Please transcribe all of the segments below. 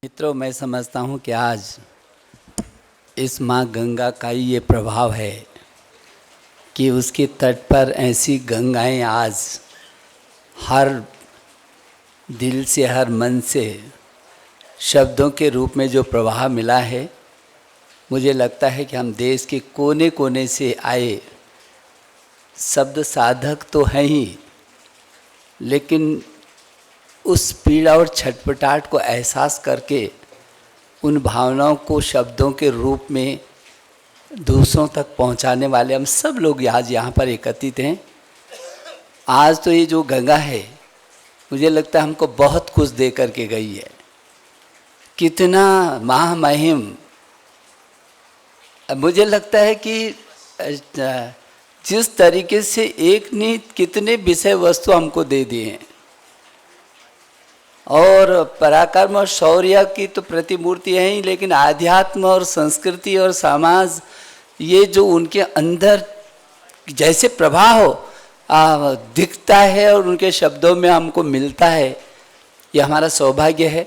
मित्रों, मैं समझता हूँ कि आज इस माँ गंगा का ही ये प्रभाव है कि उसके तट पर ऐसी गंगाएं आज हर दिल से, हर मन से शब्दों के रूप में जो प्रवाह मिला है, मुझे लगता है कि हम देश के कोने कोने से आए शब्द साधक तो हैं ही, लेकिन उस पीड़ा और छटपटाहट को एहसास करके उन भावनाओं को शब्दों के रूप में दूसरों तक पहुंचाने वाले हम सब लोग आज यहाँ पर एकत्रित हैं। आज तो ये जो गंगा है, मुझे लगता है हमको बहुत कुछ दे करके गई है। कितना महामहिम, मुझे लगता है कि जिस तरीके से एक ने कितने विषय वस्तु हमको दे दिए हैं, और पराक्रम और शौर्य की तो प्रतिमूर्ति है ही, लेकिन आध्यात्म और संस्कृति और समाज, ये जो उनके अंदर जैसे प्रभाव दिखता है और उनके शब्दों में हमको मिलता है, ये हमारा सौभाग्य है।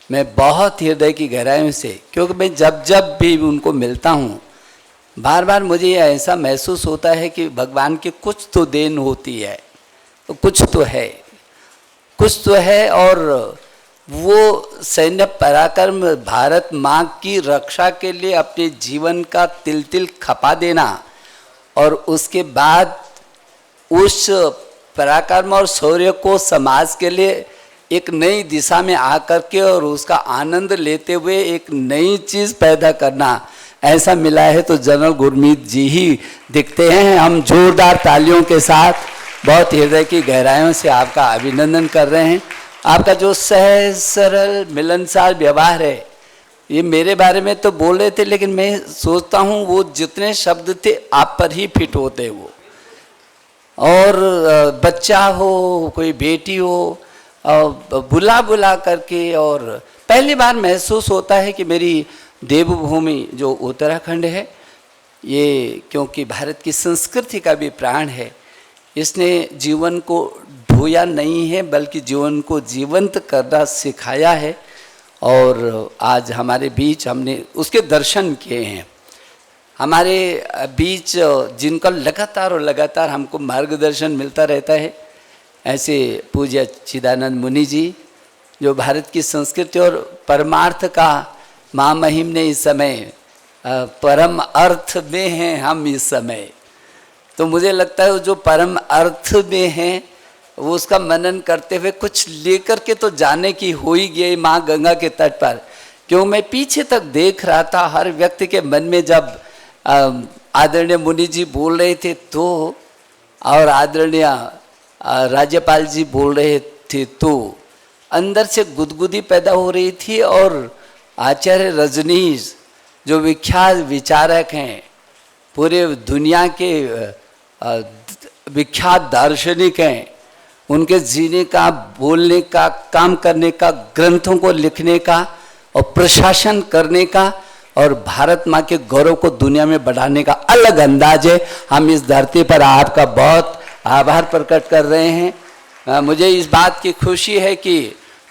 मैं बहुत हृदय की गहराइयों से, क्योंकि मैं जब जब भी उनको मिलता हूँ, बार बार मुझे ये ऐसा महसूस होता है कि भगवान की कुछ तो देन होती है, तो कुछ तो है, कुछ तो है। और वो सैन्य पराक्रम, भारत माँ की रक्षा के लिए अपने जीवन का तिल तिल खपा देना, और उसके बाद उस पराक्रम और शौर्य को समाज के लिए एक नई दिशा में आकर के और उसका आनंद लेते हुए एक नई चीज़ पैदा करना, ऐसा मिला है तो जनरल गुरमीत जी ही दिखते हैं। हम जोरदार तालियों के साथ बहुत हृदय की गहराइयों से आपका अभिनंदन कर रहे हैं। आपका जो सहज सरल मिलनसार व्यवहार है, ये मेरे बारे में तो बोल रहे थे, लेकिन मैं सोचता हूँ वो जितने शब्द थे आप पर ही फिट होते वो। और बच्चा हो, कोई बेटी हो, बुला बुला करके, और पहली बार महसूस होता है कि मेरी देवभूमि जो उत्तराखंड है, ये क्योंकि भारत की संस्कृति का भी प्राण है, इसने जीवन को ढोया नहीं है बल्कि जीवन को जीवंत करना सिखाया है। और आज हमारे बीच हमने उसके दर्शन किए हैं। हमारे बीच जिनका लगातार और लगातार हमको मार्गदर्शन मिलता रहता है, ऐसे पूज्य चिदानंद मुनि जी, जो भारत की संस्कृति और परमार्थ का महामहिम ने इस समय परम अर्थ में हैं हम इस समय। तो मुझे लगता है जो परम अर्थ में हैं वो उसका मनन करते हुए कुछ लेकर के तो जाने की हो ही गई माँ गंगा के तट पर। क्यों मैं पीछे तक देख रहा था, हर व्यक्ति के मन में जब आदरणीय मुनि जी बोल रहे थे तो, और आदरणीय राज्यपाल जी बोल रहे थे तो, अंदर से गुदगुदी पैदा हो रही थी। और आचार्य रजनीश जो विख्यात विचारक हैं, पूरे दुनिया के विख्यात दार्शनिक हैं, उनके जीने का, बोलने का, काम करने का, ग्रंथों को लिखने का और प्रशासन करने का और भारत माँ के गौरव को दुनिया में बढ़ाने का अलग अंदाज है। हम इस धरती पर आपका बहुत आभार प्रकट कर रहे हैं। मुझे इस बात की खुशी है कि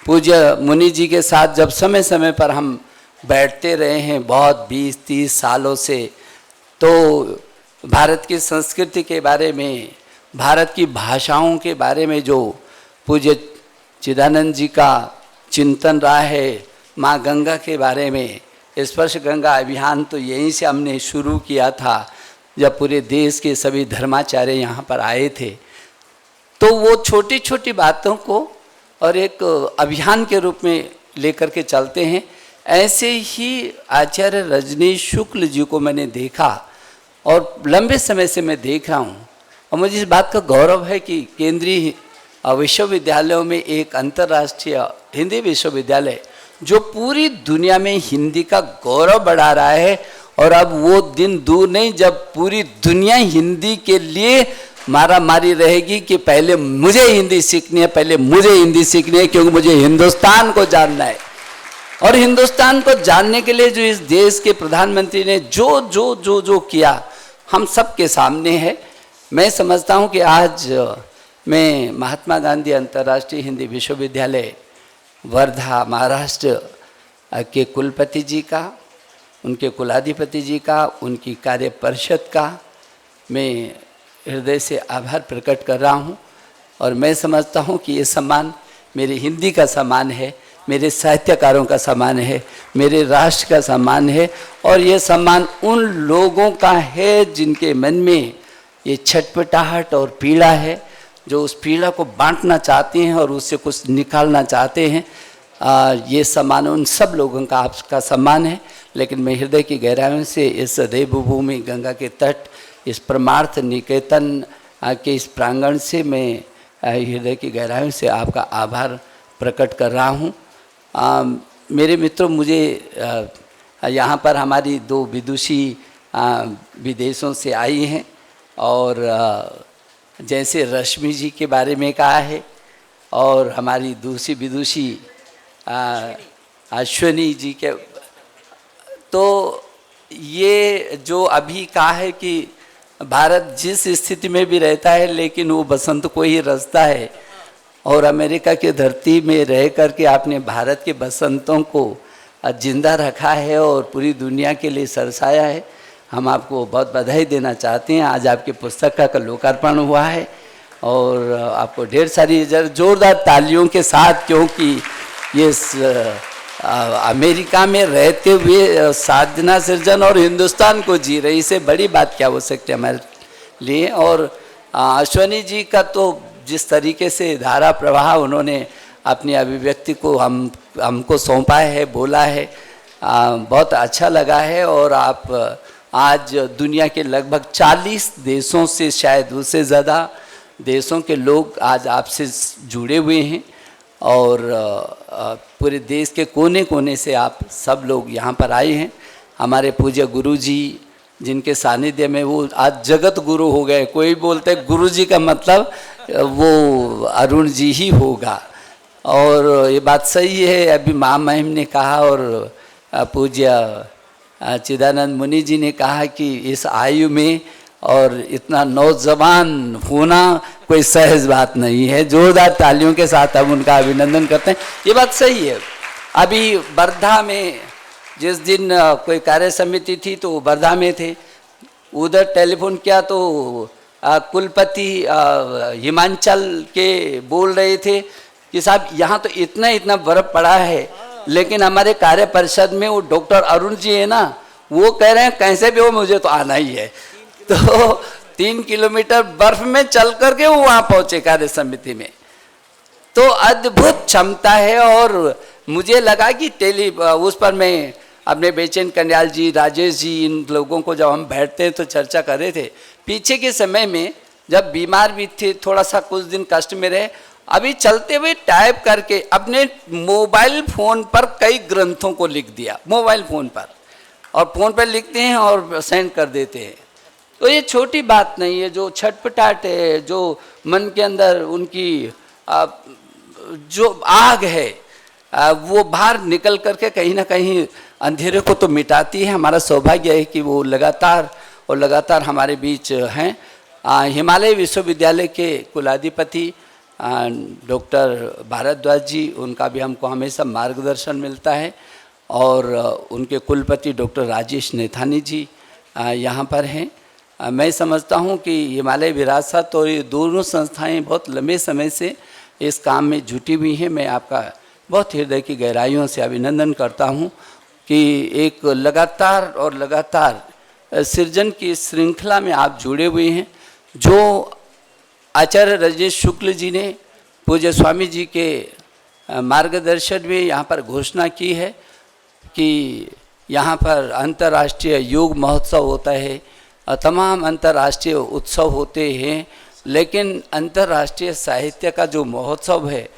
पूज्य मुनि जी के साथ जब समय समय पर हम बैठते रहे हैं बहुत 20-30 सालों से, तो भारत की संस्कृति के बारे में, भारत की भाषाओं के बारे में जो पूज्य चिदानंद जी का चिंतन रहा है, माँ गंगा के बारे में, स्पर्श गंगा अभियान तो यहीं से हमने शुरू किया था जब पूरे देश के सभी धर्माचार्य यहाँ पर आए थे। तो वो छोटी छोटी बातों को और एक अभियान के रूप में लेकर के चलते हैं। ऐसे ही आचार्य रजनीश शुक्ल जी को मैंने देखा और लंबे समय से मैं देख रहा हूँ, और मुझे इस बात का गौरव है कि केंद्रीय विश्वविद्यालयों में एक अंतर्राष्ट्रीय हिंदी विश्वविद्यालय जो पूरी दुनिया में हिंदी का गौरव बढ़ा रहा है। और अब वो दिन दूर नहीं जब पूरी दुनिया हिंदी के लिए मारा मारी रहेगी कि पहले मुझे हिंदी सीखनी है, पहले मुझे हिंदी सीखनी है, क्योंकि मुझे हिंदुस्तान को जानना है। और हिंदुस्तान को जानने के लिए जो इस देश के प्रधानमंत्री ने जो जो जो जो किया, हम सब के सामने है। मैं समझता हूँ कि आज मैं महात्मा गांधी अंतर्राष्ट्रीय हिंदी विश्वविद्यालय वर्धा महाराष्ट्र के कुलपति जी का, उनके कुलाधिपति जी का, उनकी कार्य परिषद का मैं हृदय से आभार प्रकट कर रहा हूँ। और मैं समझता हूँ कि ये सम्मान मेरी हिंदी का सम्मान है, मेरे साहित्यकारों का सम्मान है, मेरे राष्ट्र का सम्मान है, और ये सम्मान उन लोगों का है जिनके मन में ये छटपटाहट और पीड़ा है, जो उस पीड़ा को बांटना चाहते हैं और उससे कुछ निकालना चाहते हैं। ये सम्मान उन सब लोगों का आपका सम्मान है। लेकिन मैं हृदय की गहराइयों से इस देवभूमि गंगा के तट, इस परमार्थ निकेतन के इस प्रांगण से मैं हृदय की गहराइयों से आपका आभार प्रकट कर रहा हूँ। मेरे मित्रों, मुझे यहाँ पर हमारी 2 विदुषी विदेशों से आई हैं, और जैसे रश्मि जी के बारे में कहा है, और हमारी दूसरी विदुषी अश्विनी जी के, तो ये जो अभी कहा है कि भारत जिस स्थिति में भी रहता है लेकिन वो बसंत को ही रचता है, और अमेरिका की धरती में रह करके आपने भारत के बसंतों को जिंदा रखा है और पूरी दुनिया के लिए सरसाया है। हम आपको बहुत बधाई देना चाहते हैं। आज आपकी पुस्तक का लोकार्पण हुआ है, और आपको ढेर सारी जोरदार तालियों के साथ, क्योंकि ये अमेरिका में रहते हुए साधना सृजन और हिंदुस्तान को जी रही, इससे बड़ी बात क्या हो सकती है हमारे लिए। और अश्विनी जी का तो जिस तरीके से धारा प्रवाह उन्होंने अपनी अभिव्यक्ति को हमको सौंपा है, बोला है, बहुत अच्छा लगा है। और आप आज दुनिया के लगभग 40 देशों से, शायद उससे ज़्यादा देशों के लोग आज आपसे जुड़े हुए हैं, और पूरे देश के कोने कोने से आप सब लोग यहाँ पर आए हैं। हमारे पूज्य गुरु जी, जिनके सानिध्य में वो आज जगत गुरु हो गए। कोई बोलते गुरु जी का मतलब वो अरुण जी ही होगा, और ये बात सही है। अभी महामहिम ने कहा और पूज्य चिदानंद मुनि जी ने कहा कि इस आयु में और इतना नौजवान होना कोई सहज बात नहीं है। जोरदार तालियों के साथ हम उनका अभिनंदन करते हैं। ये बात सही है। अभी वर्धा में जिस दिन कोई कार्य समिति थी तो वर्धा में थे, उधर टेलीफोन किया तो कुलपति हिमाचल के बोल रहे थे कि साहब यहाँ तो इतना इतना बर्फ पड़ा है, लेकिन हमारे कार्य परिषद में वो डॉक्टर अरुण जी है ना, वो कह रहे हैं कैसे भी हो मुझे तो आना ही है। तो 3 किलोमीटर बर्फ में चल करके वो वहाँ पहुँचे कार्य समिति में। तो अद्भुत क्षमता है। और मुझे लगा कि उस पर मैं अपने बेचैन कन्याल जी, राजेश जी, इन लोगों को जब हम बैठते हैं तो चर्चा कर रहे थे। पीछे के समय में जब बीमार भी थे, थोड़ा सा कुछ दिन कष्ट में रहे, अभी चलते हुए टाइप करके अपने मोबाइल फ़ोन पर कई ग्रंथों को लिख दिया, मोबाइल फ़ोन पर, और फ़ोन पर लिखते हैं और सेंड कर देते हैं। तो ये छोटी बात नहीं है। जो छटपटाहट है, जो मन के अंदर उनकी जो आग है, वो बाहर निकल करके कहीं ना कहीं अंधेरे को तो मिटाती है। हमारा सौभाग्य है कि वो लगातार हमारे बीच हैं। हिमालय विश्वविद्यालय के कुलाधिपति डॉक्टर भारद्वाज जी, उनका भी हमको हमेशा मार्गदर्शन मिलता है, और उनके कुलपति डॉक्टर राजेश नेथानी जी यहाँ पर हैं। मैं समझता हूँ कि हिमालय विरासत और ये दोनों संस्थाएं बहुत लंबे समय से इस काम में जुटी हुई हैं। मैं आपका बहुत हृदय की गहराइयों से अभिनंदन करता हूँ कि एक लगातार सृजन की श्रृंखला में आप जुड़े हुए हैं। जो आचार्य रजनीश शुक्ल जी ने पूज्य स्वामी जी के मार्गदर्शन में यहाँ पर घोषणा की है कि यहाँ पर अंतर्राष्ट्रीय योग महोत्सव होता है, तमाम अंतर्राष्ट्रीय उत्सव होते हैं, लेकिन अंतर्राष्ट्रीय साहित्य का जो महोत्सव है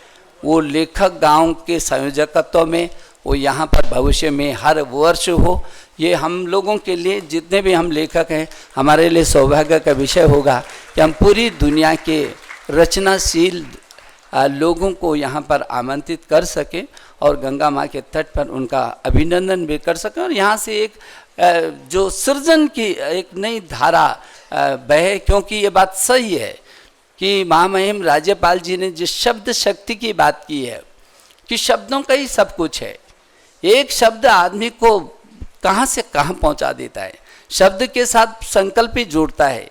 वो लेखक गांव के संयोजकत्व में वो यहाँ पर भविष्य में हर वर्ष हो। ये हम लोगों के लिए, जितने भी हम लेखक हैं, हमारे लिए सौभाग्य का विषय होगा कि हम पूरी दुनिया के रचनाशील लोगों को यहाँ पर आमंत्रित कर सकें और गंगा माँ के तट पर उनका अभिनंदन भी कर सकें, और यहाँ से एक जो सृजन की एक नई धारा बहे। क्योंकि ये बात सही है कि महामहिम राज्यपाल जी ने जिस शब्द शक्ति की बात की है कि शब्दों का ही सब कुछ है, एक शब्द आदमी को कहाँ से कहाँ पहुँचा देता है। शब्द के साथ संकल्प ही जोड़ता है,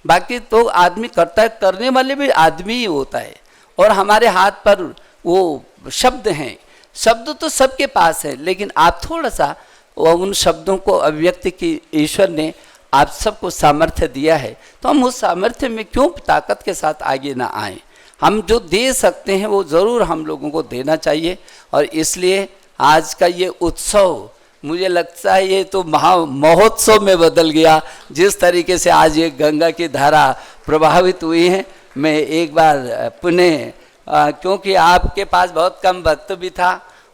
बाकी तो आदमी करता है, करने वाले भी आदमी ही होता है। और हमारे हाथ पर वो शब्द हैं, शब्द तो सबके पास है, लेकिन आप थोड़ा सा उन शब्दों को अभिव्यक्ति की ईश्वर ने आप सबको सामर्थ्य दिया है, तो हम उस सामर्थ्य में क्यों ताकत के साथ आगे ना आएं। हम जो दे सकते हैं वो ज़रूर हम लोगों को देना चाहिए। और इसलिए आज का ये उत्सव मुझे लगता है ये तो महोत्सव में बदल गया। जिस तरीके से आज ये गंगा की धारा प्रभावित हुई है, मैं एक बार पुनः क्योंकि आपके पास बहुत कम वक्त भी था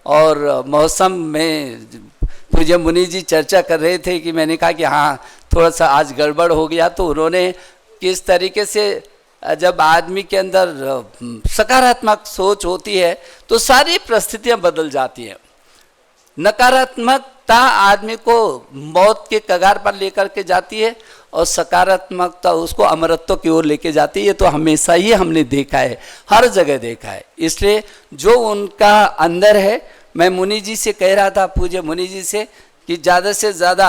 और मौसम में पूज्य मुनि जी चर्चा कर रहे थे कि मैंने कहा कि हाँ थोड़ा सा आज गड़बड़ हो गया, तो उन्होंने किस तरीके से जब आदमी के अंदर सकारात्मक सोच होती है तो सारी परिस्थितियां बदल जाती हैं। नकारात्मकता आदमी को मौत के कगार पर लेकर के जाती है और सकारात्मकता उसको अमरत्व की ओर लेके जाती है। ये तो हमेशा ही हमने देखा है, हर जगह देखा है। इसलिए जो उनका अंदर है, मैं मुनि जी से कह रहा था, पूज्य मुनि जी से, कि ज़्यादा से ज़्यादा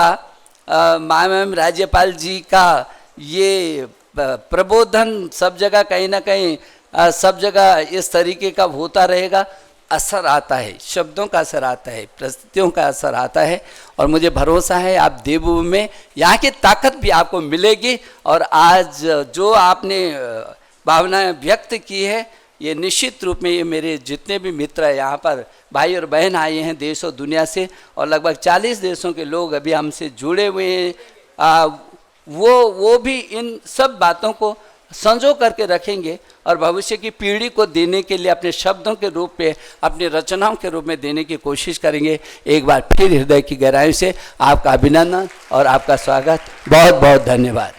महामहिम राज्यपाल जी का ये प्रबोधन सब जगह कहीं ना कहीं सब जगह इस तरीके का होता रहेगा। असर आता है, शब्दों का असर आता है, परिस्थितियों का असर आता है। और मुझे भरोसा है आप देवभूमि में यहाँ की ताकत भी आपको मिलेगी। और आज जो आपने भावनाएं व्यक्त की है, ये निश्चित रूप में ये मेरे जितने भी मित्र हैं यहाँ पर, भाई और बहन आए हैं देश और दुनिया से, और लगभग 40 देशों के लोग अभी हमसे जुड़े हुए हैं, वो भी इन सब बातों को संजो करके रखेंगे और भविष्य की पीढ़ी को देने के लिए अपने शब्दों के रूप में, अपनी रचनाओं के रूप में देने की कोशिश करेंगे। एक बार फिर हृदय की गहराई से आपका अभिनंदन और आपका स्वागत, बहुत बहुत धन्यवाद।